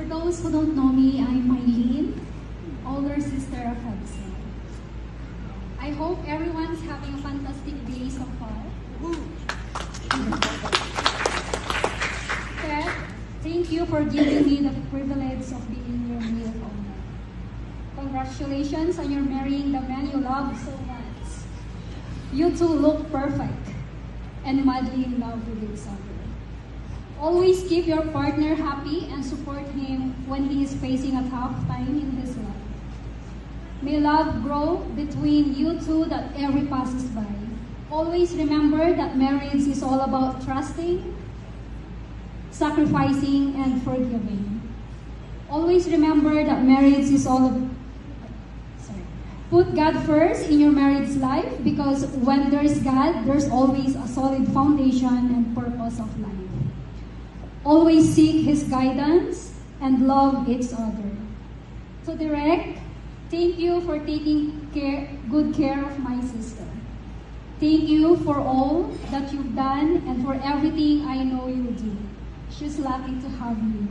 For those who don't know me, I'm Mylene, older sister of Hudson. I hope everyone's having a fantastic day so far. Ted, thank you for giving me the privilege of being your new owner. Congratulations on your marrying the man you love so much. You two look perfect and madly in love with each other. Always keep your partner happy and support him when he is facing a tough time in his life. May love grow between you two that ever passes by. Always remember that marriage is all about trusting, sacrificing, and forgiving. Always remember that marriage is put God first in your marriage life, because when there's God, there's always a solid foundation and purpose of life. Always seek His guidance and love each other. To Direk, thank you for taking good care of my sister. Thank you for all that you've done and for everything I know you do. She's lucky to have you.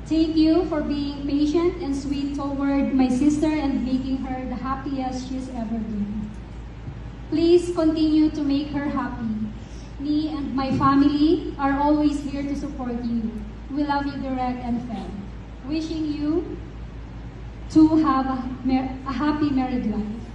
Thank you for being patient and sweet toward my sister and making her the happiest she's ever been. Please continue to make her happy. Me and my family are always here to support you. We love you, Direk and Fel. Wishing you to have a happy married life.